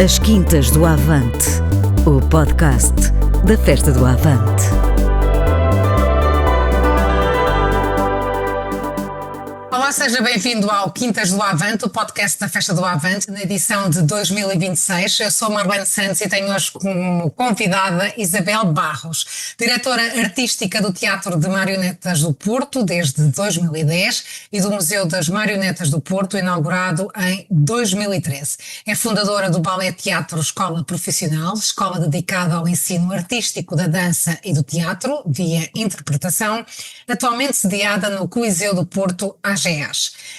As Quintas do Avante, o podcast da Festa do Avante. Olá, seja bem-vindo ao Quintas do Avante, o podcast da Festa do Avante, na edição de 2026. Eu sou Marlene Santos e tenho hoje como convidada Isabel Barros, diretora artística do Teatro de Marionetas do Porto desde 2010 e do Museu das Marionetas do Porto, inaugurado em 2013. É fundadora do Ballet Teatro Escola Profissional, escola dedicada ao ensino artístico da dança e do teatro, via interpretação, atualmente sediada no Coliseu do Porto, AGEAS.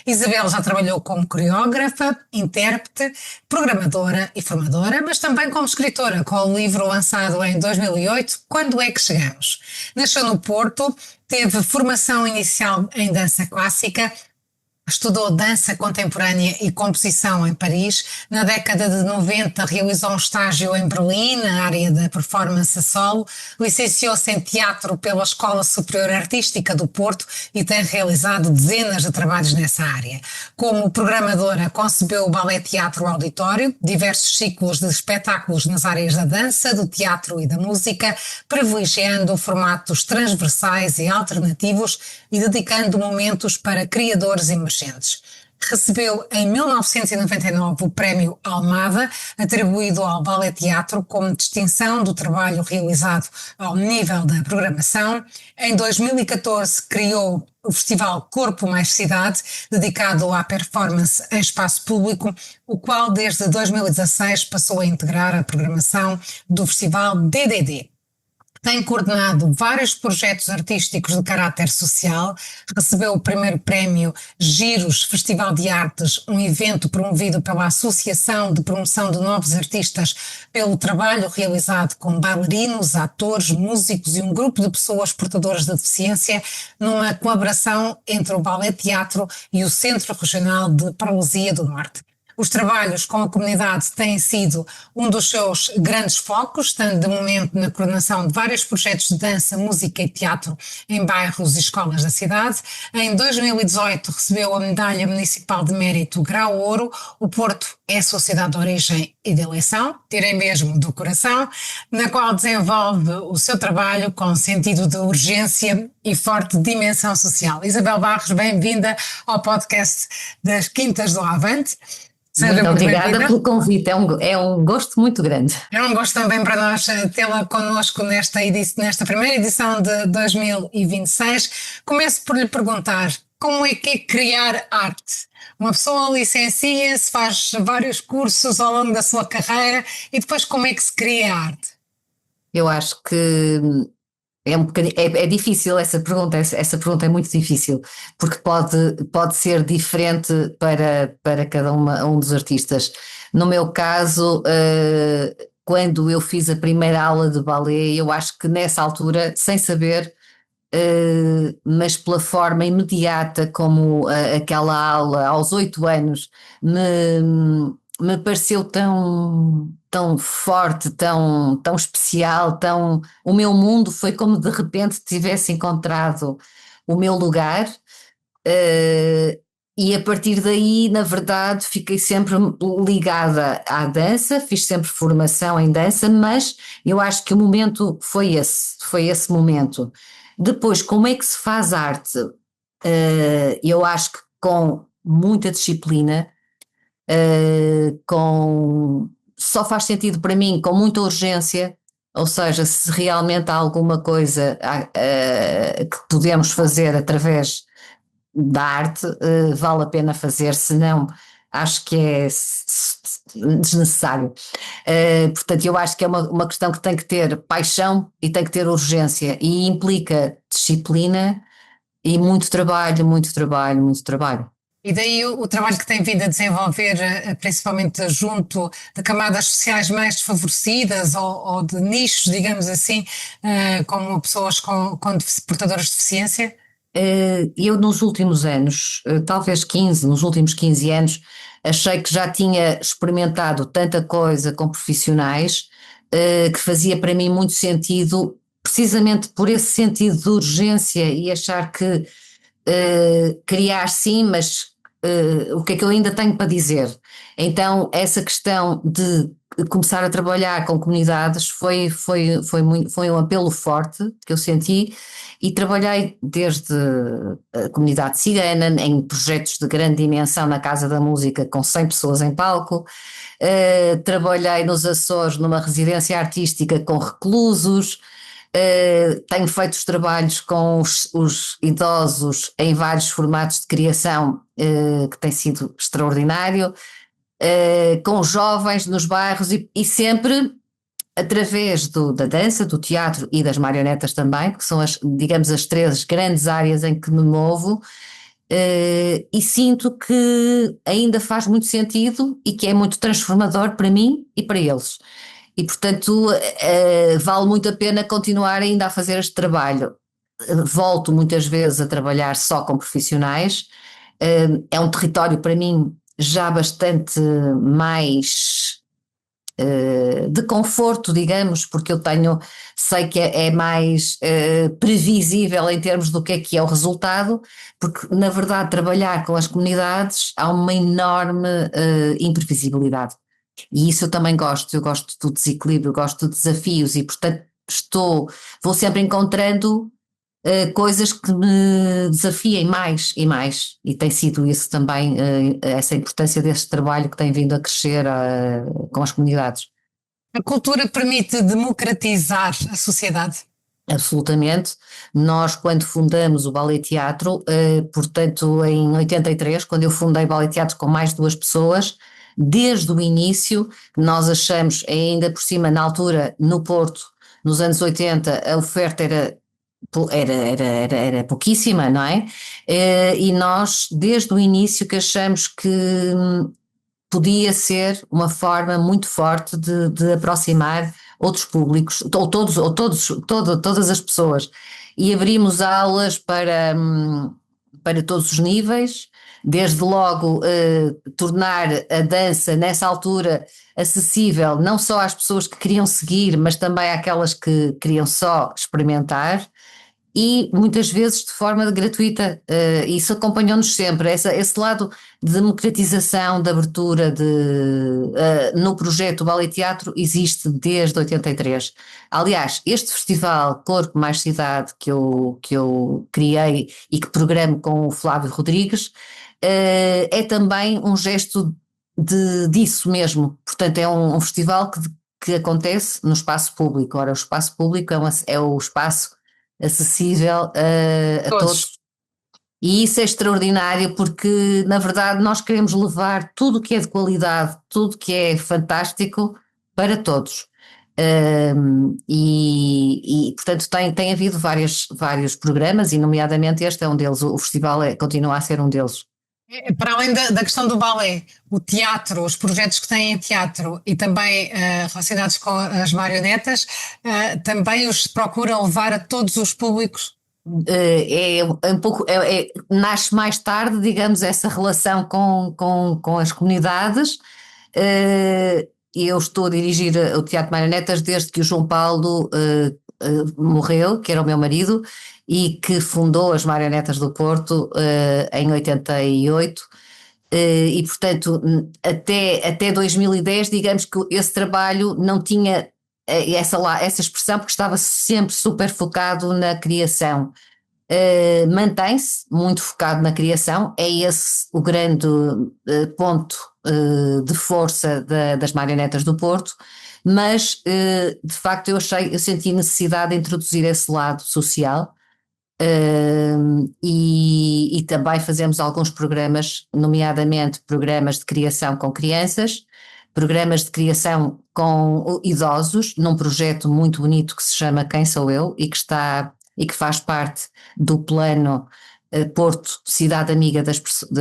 Isabel já trabalhou como coreógrafa, intérprete, programadora e formadora, mas também como escritora, com o livro lançado em 2008, Quando é que Chegamos? Nasceu no Porto, teve formação inicial em dança clássica, estudou dança contemporânea e composição em Paris. Na década de 90 realizou um estágio em Berlim, na área da performance a solo. Licenciou-se em teatro pela Escola Superior Artística do Porto e tem realizado dezenas de trabalhos nessa área. Como programadora, concebeu o Ballet Teatro Auditório, diversos ciclos de espetáculos nas áreas da dança, do teatro e da música, privilegiando formatos transversais e alternativos e dedicando momentos para criadores emergentes. Recebeu em 1999 o Prémio Almada, atribuído ao Ballet Teatro como distinção do trabalho realizado ao nível da programação. Em 2014 criou o Festival Corpo Mais Cidade, dedicado à performance em espaço público, o qual desde 2016 passou a integrar a programação do Festival DDD. Tem coordenado vários projetos artísticos de caráter social, recebeu o primeiro prémio Giros Festival de Artes, um evento promovido pela Associação de Promoção de Novos Artistas, pelo trabalho realizado com bailarinos, atores, músicos e um grupo de pessoas portadoras de deficiência, numa colaboração entre o Ballet Teatro e o Centro Regional de Paralisia do Norte. Os trabalhos com a comunidade têm sido um dos seus grandes focos, estando de momento na coordenação de vários projetos de dança, música e teatro em bairros e escolas da cidade. Em 2018 recebeu a Medalha Municipal de Mérito Grau Ouro. O Porto é a sociedade de origem e de eleição, tirei mesmo do coração, na qual desenvolve o seu trabalho com sentido de urgência e forte dimensão social. Isabel Barros, bem-vinda ao podcast das Quintas do Avante. Muito obrigada pelo convite, é um gosto muito grande. É um gosto também para nós tê-la connosco nesta primeira edição de 2026. Começo por lhe perguntar, como é que é criar arte? Uma pessoa licencia-se, faz vários cursos ao longo da sua carreira e depois como é que se cria arte? Eu acho que é difícil essa pergunta é muito difícil, porque pode ser diferente para cada um dos artistas. No meu caso, quando eu fiz a primeira aula de balé, eu acho que nessa altura, sem saber, mas pela forma imediata como aquela aula aos 8 anos me pareceu tão forte, tão especial, o meu mundo foi como de repente tivesse encontrado o meu lugar, e a partir daí, na verdade, fiquei sempre ligada à dança, fiz sempre formação em dança, mas eu acho que o momento foi esse momento. Depois, como é que se faz arte? Eu acho que com muita disciplina, só faz sentido para mim com muita urgência, ou seja, se realmente há alguma coisa que podemos fazer através da arte, vale a pena fazer, senão acho que é desnecessário. Portanto, eu acho que é uma questão que tem que ter paixão e tem que ter urgência e implica disciplina e muito trabalho, muito trabalho, muito trabalho. E daí o trabalho que tem vindo a desenvolver, principalmente junto de camadas sociais mais desfavorecidas ou de nichos, digamos assim, como pessoas com portadoras de deficiência? Eu nos últimos anos, talvez nos últimos 15 anos, achei que já tinha experimentado tanta coisa com profissionais que fazia para mim muito sentido, precisamente por esse sentido de urgência e achar que criar sim, mas o que é que eu ainda tenho para dizer. Então, essa questão de começar a trabalhar com comunidades foi um apelo forte que eu senti, e trabalhei desde a comunidade cigana, em projetos de grande dimensão na Casa da Música com 100 pessoas em palco, trabalhei nos Açores numa residência artística com reclusos, tenho feito os trabalhos com os idosos em vários formatos de criação, que tem sido extraordinário, com os jovens nos bairros e sempre através da dança, do teatro e das marionetas também, que são digamos, as 3 grandes áreas em que me movo, e sinto que ainda faz muito sentido e que é muito transformador para mim e para eles. E, portanto, vale muito a pena continuar ainda a fazer este trabalho. Volto muitas vezes a trabalhar só com profissionais, é um território para mim já bastante mais de conforto, digamos, porque eu sei que é mais previsível em termos do que é o resultado, porque na verdade trabalhar com as comunidades há uma enorme imprevisibilidade. E isso eu também gosto, eu gosto do desequilíbrio, gosto de desafios e portanto vou sempre encontrando coisas que me desafiem mais e mais, e tem sido isso também, essa importância deste trabalho que tem vindo a crescer com as comunidades. A cultura permite democratizar a sociedade? Absolutamente. Nós, quando fundamos o Ballet Teatro, portanto em 83, quando eu fundei o Ballet Teatro com mais 2 pessoas, desde o início nós achamos, ainda por cima na altura no Porto, nos anos 80, a oferta era pouquíssima, não é? E nós, desde o início, que achamos que podia ser uma forma muito forte de aproximar outros públicos, todas as pessoas. E abrimos aulas para todos os níveis, desde logo tornar a dança, nessa altura, acessível não só às pessoas que queriam seguir, mas também àquelas que queriam só experimentar, e muitas vezes de forma gratuita. Isso acompanhou-nos sempre, esse lado de democratização, de abertura no projeto Ballet Teatro existe desde 83. Aliás, este festival Corpo Mais Cidade que eu criei e que programo com o Flávio Rodrigues, é também um gesto disso mesmo. Portanto, é um festival que acontece no espaço público. Ora, o espaço público é o espaço acessível a todos. E isso é extraordinário, porque na verdade nós queremos levar tudo o que é de qualidade, tudo que é fantástico para todos. Portanto tem havido vários programas, e nomeadamente este é um deles. O festival continua a ser um deles. Para além da questão do balé, o teatro, os projetos que têm em teatro e também relacionados com as marionetas, também os procuram levar a todos os públicos? Nasce mais tarde, digamos, essa relação com as comunidades. Eu estou a dirigir o Teatro Marionetas desde que o João Paulo morreu, que era o meu marido, e que fundou as Marionetas do Porto em 88, e portanto até 2010, digamos que esse trabalho não tinha essa expressão, porque estava sempre super focado na criação. Mantém-se muito focado na criação, é esse o grande ponto de força das Marionetas do Porto, mas de facto eu senti necessidade de introduzir esse lado social. E também fazemos alguns programas, nomeadamente programas de criação com crianças, programas de criação com idosos, num projeto muito bonito que se chama Quem Sou Eu, e que faz parte do plano Porto Cidade Amiga das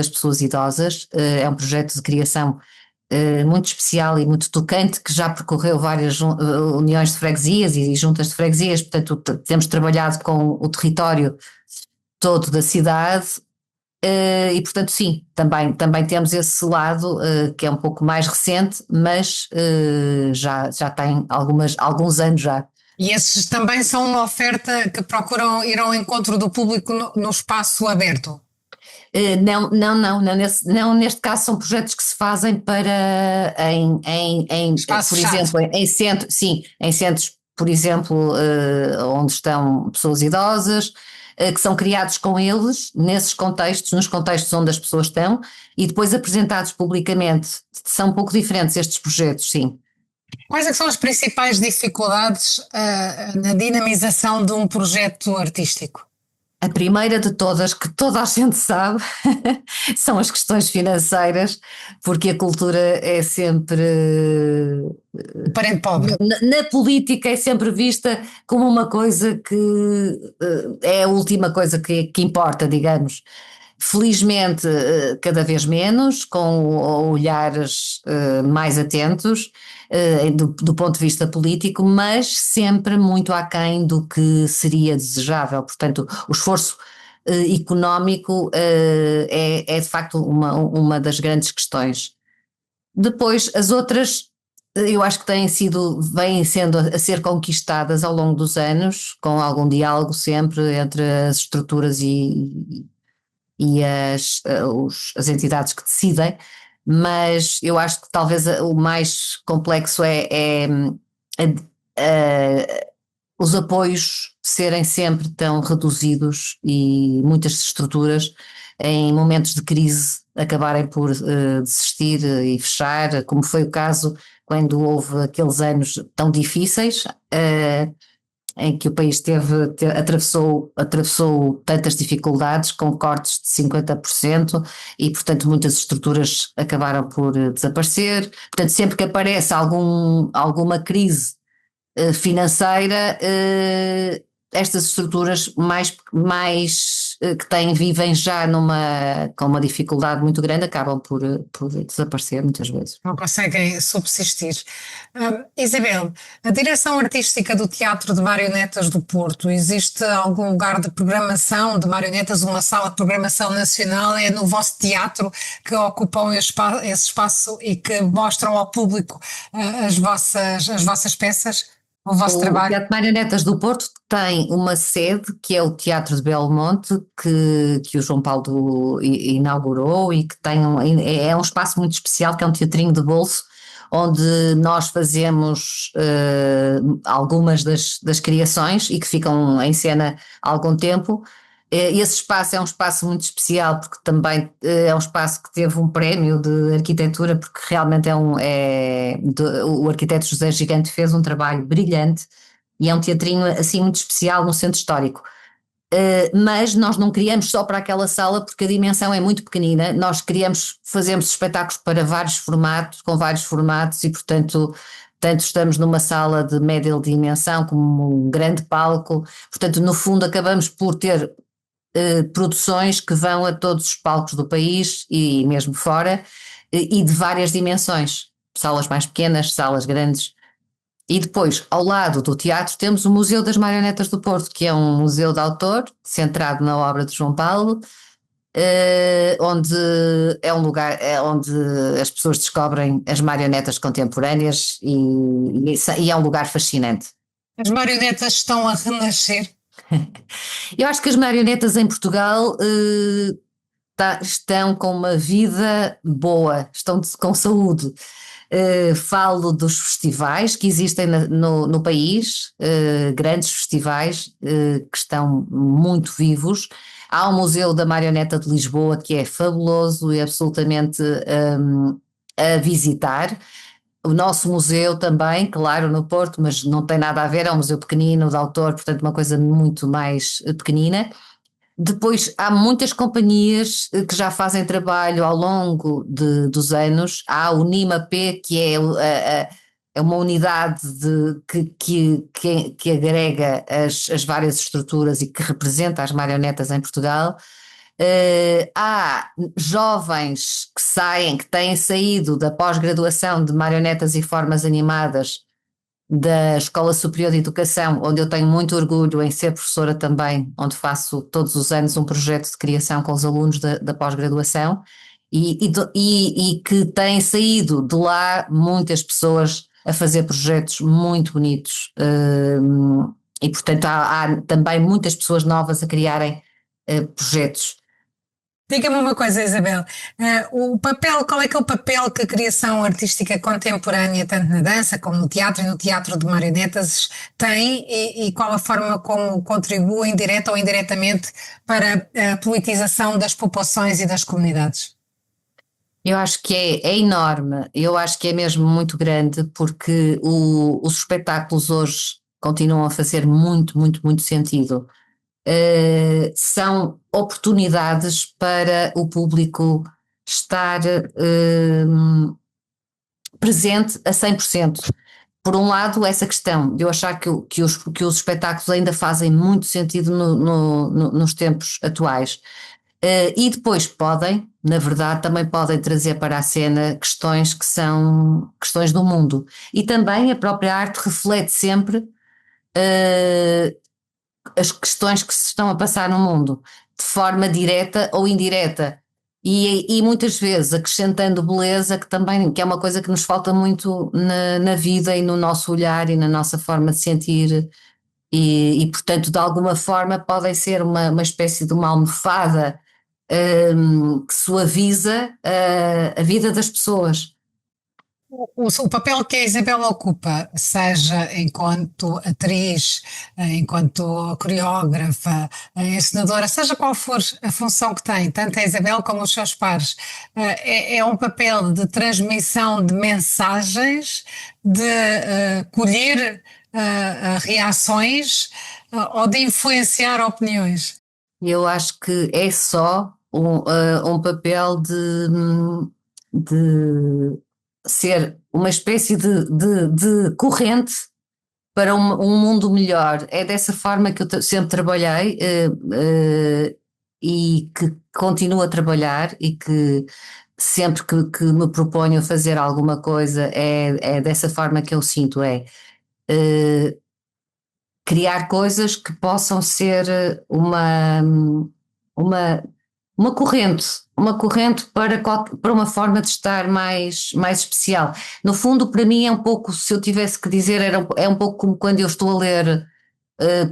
Pessoas Idosas. É um projeto de criação muito especial e muito tocante, que já percorreu várias uniões de freguesias e juntas de freguesias. Portanto, temos trabalhado com o território todo da cidade, e portanto sim, também temos esse lado que é um pouco mais recente, mas já tem alguns anos já. E esses também são uma oferta que procuram ir ao encontro do público no espaço aberto? Não, neste caso são projetos que se fazem para, Espaço por fechado. exemplo, em centro, sim, em centros, por exemplo, onde estão pessoas idosas, que são criados com eles, nesses contextos, nos contextos onde as pessoas estão, e depois apresentados publicamente. São um pouco diferentes estes projetos, sim. Quais é que são as principais dificuldades na dinamização de um projeto artístico? A primeira de todas, que toda a gente sabe, são as questões financeiras, porque a cultura é sempre, O parente pobre. na política, é sempre vista como uma coisa que é a última coisa que importa, digamos. Felizmente, cada vez menos, com olhares mais atentos do ponto de vista político, mas sempre muito aquém do que seria desejável. Portanto, o esforço económico é de facto uma das grandes questões. Depois, as outras, eu acho que vêm sendo a ser conquistadas ao longo dos anos, com algum diálogo sempre entre as estruturas e as entidades que decidem, mas eu acho que talvez o mais complexo é os apoios serem sempre tão reduzidos e muitas estruturas em momentos de crise acabarem por desistir e fechar, como foi o caso quando houve aqueles anos tão difíceis, em que o país atravessou tantas dificuldades, com cortes de 50%, e portanto muitas estruturas acabaram por desaparecer. Portanto, sempre que aparece alguma crise financeira, estas estruturas que vivem já com uma dificuldade muito grande, acabam por desaparecer muitas vezes. Não conseguem subsistir. Isabel, a direção artística do Teatro de Marionetas do Porto, existe algum lugar de programação de marionetas, uma sala de programação nacional? É no vosso teatro que ocupam esse espaço e que mostram ao público as vossas peças, o vosso O trabalho? Teatro de Marionetas do Porto tem uma sede, que é o Teatro de Belmonte, que o João Paulo inaugurou, e que é um espaço muito especial, que é um teatrinho de bolso, onde nós fazemos algumas das criações e que ficam em cena há algum tempo. Esse espaço é um espaço muito especial, porque também é um espaço que teve um prémio de arquitetura, porque realmente o arquiteto José Gigante fez um trabalho brilhante, e é um teatrinho assim muito especial no centro histórico. Mas nós não criamos só para aquela sala, porque a dimensão é muito pequenina. Fazemos espetáculos para vários formatos, com vários formatos, e portanto tanto estamos numa sala de média dimensão como um grande palco. Portanto, no fundo, acabamos por ter produções que vão a todos os palcos do país e mesmo fora, e de várias dimensões, salas mais pequenas, salas grandes. E depois, ao lado do teatro, temos o Museu das Marionetas do Porto, que é um museu de autor, centrado na obra de João Paulo, onde é um lugar onde as pessoas descobrem as marionetas contemporâneas, e é um lugar fascinante. As marionetas estão a renascer. Eu acho que as marionetas em Portugal estão com uma vida boa, estão com saúde. Falo dos festivais que existem no país, grandes festivais que estão muito vivos. Há o Museu da Marioneta de Lisboa, que é fabuloso e absolutamente a visitar. O nosso museu também, claro, no Porto, mas não tem nada a ver, é um museu pequenino, de autor, portanto uma coisa muito mais pequenina. Depois há muitas companhias que já fazem trabalho ao longo dos anos. Há o NIMA-P, que é uma unidade que agrega as várias estruturas e que representa as marionetas em Portugal. Há jovens que têm saído da pós-graduação de marionetas e formas animadas da Escola Superior de Educação, onde eu tenho muito orgulho em ser professora também, onde faço todos os anos um projeto de criação com os alunos da pós-graduação, e que têm saído de lá muitas pessoas a fazer projetos muito bonitos, e portanto há também muitas pessoas novas a criarem projetos. Diga-me uma coisa, Isabel. Qual é que é o papel que a criação artística contemporânea, tanto na dança como no teatro e no teatro de marionetas, tem e qual a forma como contribuem, direta ou indiretamente, para a politização das populações e das comunidades? Eu acho que é enorme, eu acho que é mesmo muito grande, porque os espetáculos hoje continuam a fazer muito, muito, muito sentido. São oportunidades para o público estar presente a 100%. Por um lado, essa questão de eu achar que os espetáculos ainda fazem muito sentido nos tempos atuais. E depois podem, na verdade, também podem trazer para a cena questões que são questões do mundo. E também a própria arte reflete sempre as questões que se estão a passar no mundo, de forma direta ou indireta. E muitas vezes acrescentando beleza, que é uma coisa que nos falta muito na vida e no nosso olhar e na nossa forma de sentir. Portanto, de alguma forma, podem ser uma espécie de uma almofada que suaviza a vida das pessoas. O papel que a Isabela ocupa, seja enquanto atriz, enquanto coreógrafa, encenadora, seja qual for a função que tem, tanto a Isabel como os seus pares, é um papel de transmissão de mensagens, de colher reações ou de influenciar opiniões. Eu acho que é só um papel de ser uma espécie de corrente para um mundo melhor. É dessa forma que eu sempre trabalhei e que continuo a trabalhar, e que sempre que me proponho fazer alguma coisa é dessa forma que eu sinto, criar coisas que possam ser uma, uma corrente para uma forma de estar mais especial. No fundo, para mim é um pouco, se eu tivesse que dizer, é um pouco como quando eu estou a ler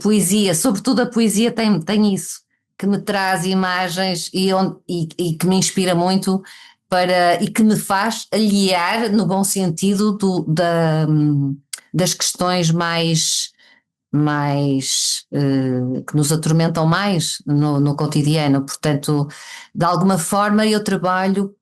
poesia, sobretudo a poesia tem isso, que me traz imagens e que me inspira muito e que me faz aliar, no bom sentido, das questões mais que nos atormentam mais no cotidiano. Portanto, de alguma forma eu trabalho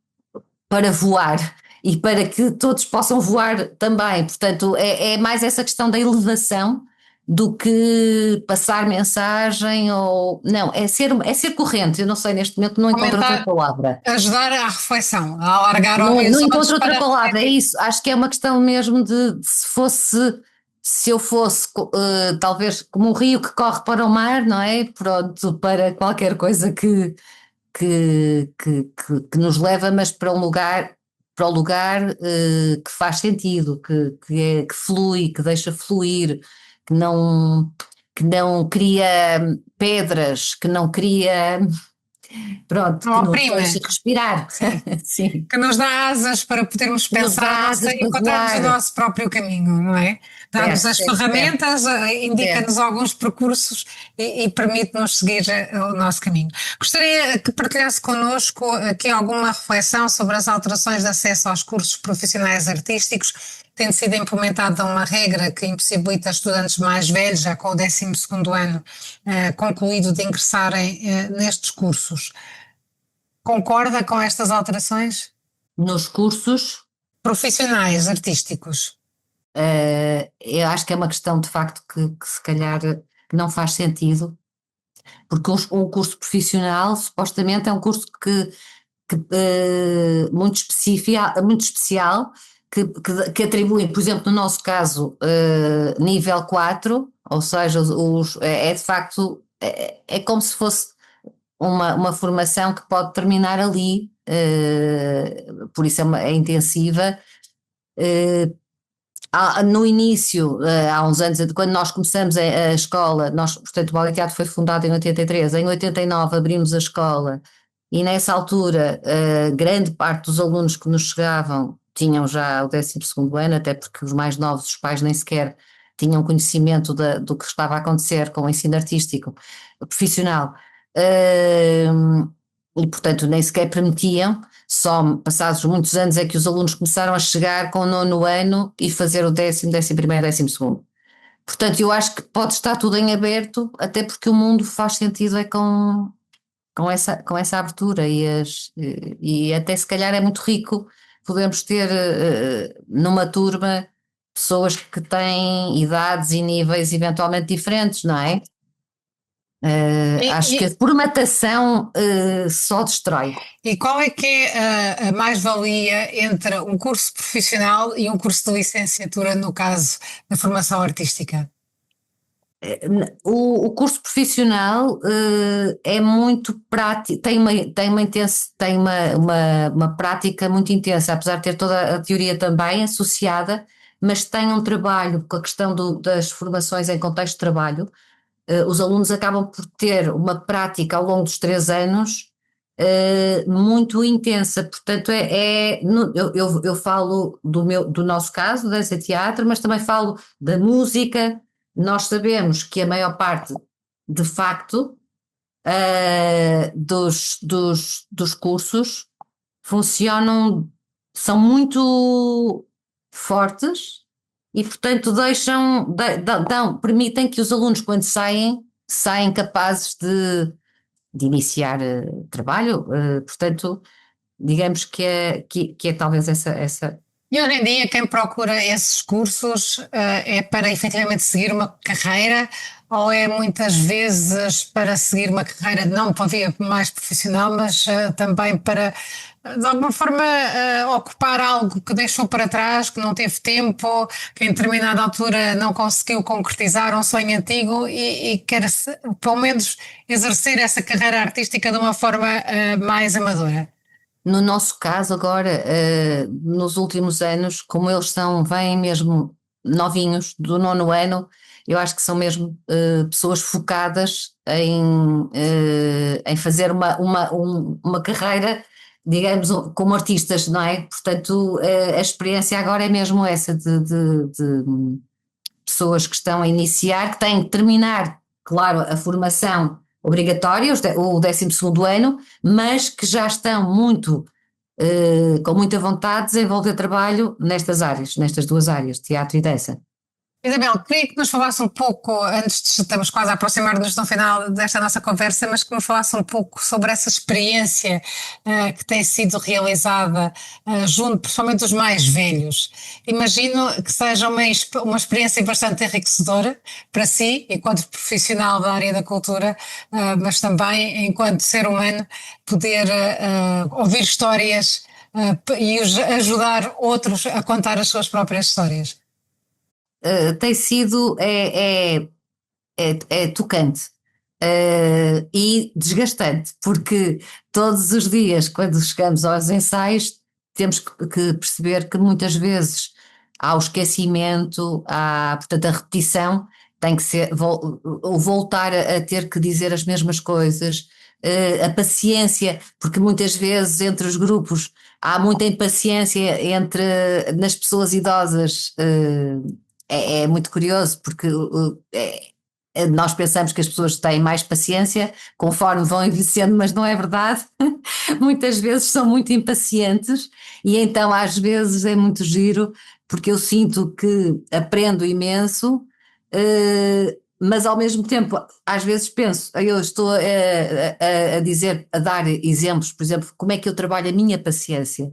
para voar e para que todos possam voar também. Portanto, é mais essa questão da elevação do que passar mensagem ou... Não, é ser corrente. Eu não sei, neste momento não encontro outra palavra. Ajudar à reflexão, a alargar Não horizontes. encontro outra palavra, é isso. Acho que é uma questão mesmo de se eu fosse talvez como um rio que corre para o mar, não é? Pronto, para qualquer coisa que nos leva, mas para o lugar que faz sentido, que flui, que deixa fluir, que não cria pedras, que não cria. Pronto, Não que nos oprime. deixa respirar. Sim. Que nos dá asas para podermos Que nos pensar dá asas para encontrarmos o voar. nosso próprio caminho, não é? Dá-nos as Certo, ferramentas, indica-nos certo. alguns percursos e permite-nos seguir o nosso caminho. Gostaria que partilhasse connosco aqui alguma reflexão sobre as alterações de acesso aos cursos profissionais artísticos, tendo sido implementada uma regra que impossibilita estudantes mais velhos, já com o 12º ano concluído, de ingressarem nestes cursos. Concorda com estas alterações? Nos cursos, Profissionais artísticos. eu acho que é uma questão de facto que se calhar não faz sentido, porque um curso profissional supostamente é um curso muito especial, que atribui, por exemplo, no nosso caso, nível 4, ou seja, é de facto, é como se fosse uma formação que pode terminar ali, por isso é intensiva. No início, há uns anos, quando nós começamos a escola, portanto, o Ballet Teatro foi fundado em 83, em 89 abrimos a escola, e nessa altura, grande parte dos alunos que nos chegavam tinham já o 12º ano, até porque os mais novos, os pais nem sequer tinham conhecimento do que estava a acontecer com o ensino artístico profissional. e portanto nem sequer permitiam, só passados muitos anos é que os alunos começaram a chegar com o 9º ano e fazer o 10º, 11º, 12º. Portanto, eu acho que pode estar tudo em aberto, até porque o mundo faz sentido com essa abertura e até se calhar é muito rico. Podemos ter numa turma pessoas que têm idades e níveis eventualmente diferentes, não é? Acho que a formatação só destrói. E qual é que é a mais-valia entre um curso profissional e um curso de licenciatura, no caso da formação artística? O curso profissional é muito prático, tem uma prática muito intensa, apesar de ter toda a teoria também associada, mas tem um trabalho com a questão das formações em contexto de trabalho. Os alunos acabam por ter uma prática ao longo dos 3 anos muito intensa, portanto eu falo do nosso caso, da dança e teatro, mas também falo da música. Nós sabemos que a maior parte, de facto, dos cursos são muito fortes e, portanto, permitem que os alunos, quando saem capazes de iniciar trabalho. Portanto, digamos que é talvez essa. E hoje em dia quem procura esses cursos é para efetivamente seguir uma carreira ou é muitas vezes para seguir uma carreira não para via mais profissional, mas também para de alguma forma ocupar algo que deixou para trás, que não teve tempo, que em determinada altura não conseguiu concretizar um sonho antigo e quer pelo menos exercer essa carreira artística de uma forma mais amadora? No nosso caso agora, nos últimos anos, como eles vêm mesmo novinhos, do 9º ano, eu acho que são mesmo pessoas focadas em fazer uma carreira, digamos, como artistas, não é? Portanto, a experiência agora é mesmo essa de pessoas que estão a iniciar, que têm que terminar, claro, a formação obrigatória, o 12º ano, mas que já estão com muita vontade de desenvolver trabalho nestas áreas, nestas 2 áreas, teatro e dança. Isabel, queria que nos falasse um pouco, estamos quase a aproximar-nos do final desta nossa conversa, mas que nos falasse um pouco sobre essa experiência que tem sido realizada junto, principalmente dos mais velhos. Imagino que seja uma experiência bastante enriquecedora para si, enquanto profissional da área da cultura, mas também enquanto ser humano, poder ouvir histórias e ajudar outros a contar as suas próprias histórias. Tem sido tocante e desgastante, porque todos os dias, quando chegamos aos ensaios, temos que perceber que muitas vezes há o esquecimento, portanto a repetição tem que ser, voltar a ter que dizer as mesmas coisas, a paciência, porque muitas vezes entre os grupos há muita impaciência nas pessoas idosas. É muito curioso porque nós pensamos que as pessoas têm mais paciência conforme vão envelhecendo, mas não é verdade. Muitas vezes são muito impacientes e então às vezes é muito giro porque eu sinto que aprendo imenso, mas ao mesmo tempo às vezes penso, eu estou a dar exemplos, por exemplo, como é que eu trabalho a minha paciência.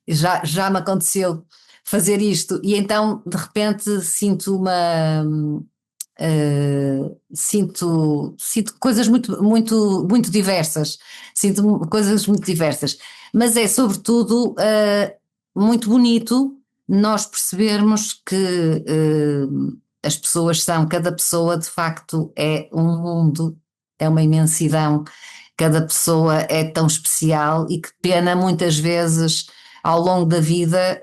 Já me aconteceu fazer isto e então de repente sinto coisas muito diversas, mas é sobretudo muito bonito nós percebermos que as pessoas cada pessoa de facto é um mundo, é uma imensidão, cada pessoa é tão especial e que pena muitas vezes ao longo da vida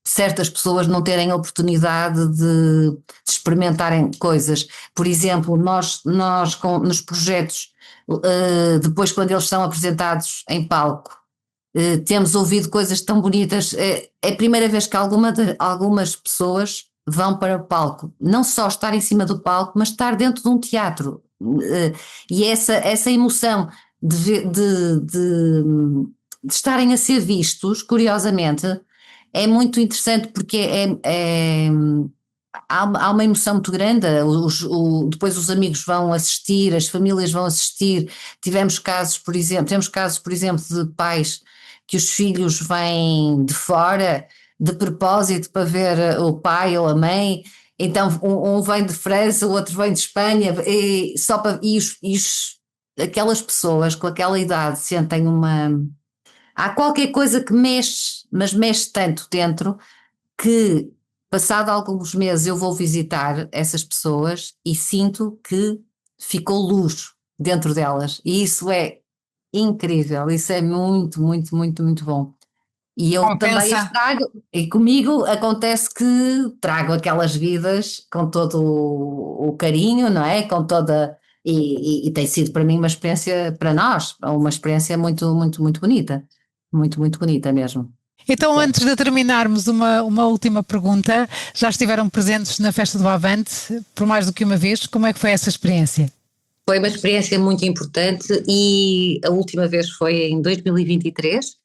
certas pessoas não terem a oportunidade de experimentarem coisas. Por exemplo, nós nos projetos, depois quando eles são apresentados em palco, temos ouvido coisas tão bonitas. É a primeira vez que algumas pessoas vão para o palco, não só estar em cima do palco, mas estar dentro de um teatro. E essa emoção de estarem a ser vistos, curiosamente, é muito interessante porque há uma emoção muito grande, depois os amigos vão assistir, as famílias vão assistir. Temos casos, por exemplo, de pais que os filhos vêm de fora de propósito para ver o pai ou a mãe, então um vem de França, o outro vem de Espanha, aquelas pessoas com aquela idade sentem há qualquer coisa que mexe, mas mexe tanto dentro que passado alguns meses eu vou visitar essas pessoas e sinto que ficou luz dentro delas, e isso é incrível, isso é muito, muito, muito, muito bom. E eu também as trago, e comigo acontece que trago aquelas vidas com todo o carinho, não é? Com toda, e tem sido para mim uma experiência, para nós, uma experiência muito, muito, muito bonita, muito, muito bonita mesmo. Então, antes de terminarmos, uma última pergunta. Já estiveram presentes na Festa do Avante por mais do que uma vez? Como é que foi essa experiência? Foi uma experiência muito importante e a última vez foi em 2023,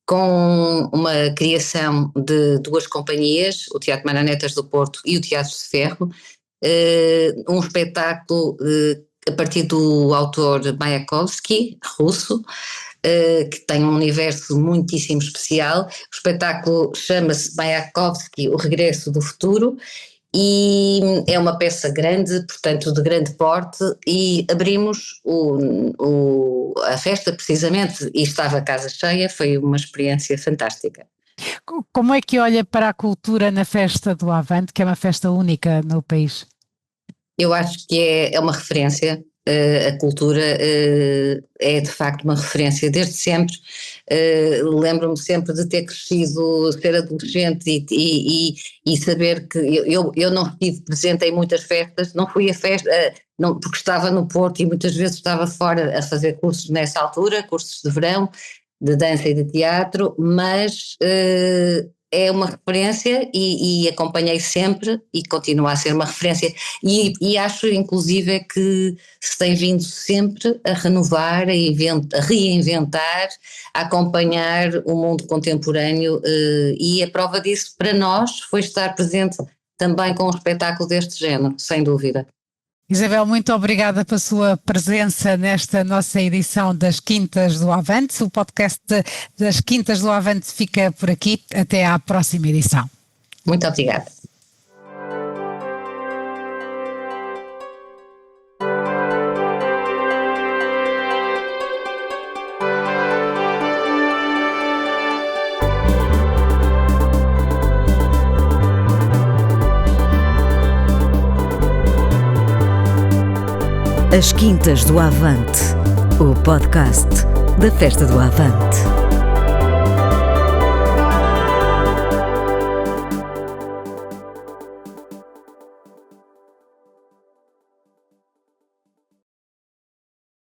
com uma criação de duas companhias, o Teatro Marionetas do Porto e o Teatro de Ferro, um espetáculo a partir do autor Mayakovsky, russo, que tem um universo muitíssimo especial. O espetáculo chama-se Mayakovsky, o Regresso do Futuro, e é uma peça grande, portanto de grande porte, e abrimos a festa precisamente e estava a casa cheia, foi uma experiência fantástica. Como é que olha para a cultura na Festa do Avante, que é uma festa única no país? Eu acho que é uma referência. A cultura é de facto uma referência desde sempre. Lembro-me sempre de ter crescido, ser adolescente e saber que eu não estive presente em muitas festas, não fui a festa, não, porque estava no Porto e muitas vezes estava fora a fazer cursos nessa altura, cursos de verão, de dança e de teatro, mas é uma referência e acompanhei sempre e continua a ser uma referência e acho inclusive que se tem vindo sempre a renovar, a reinventar, a acompanhar o mundo contemporâneo, e a prova disso para nós foi estar presente também com um espetáculo deste género, sem dúvida. Isabel, muito obrigada pela sua presença nesta nossa edição das Quintas do Avante. O podcast das Quintas do Avante fica por aqui. Até à próxima edição. Muito obrigada. As Quintas do Avante, o podcast da Festa do Avante.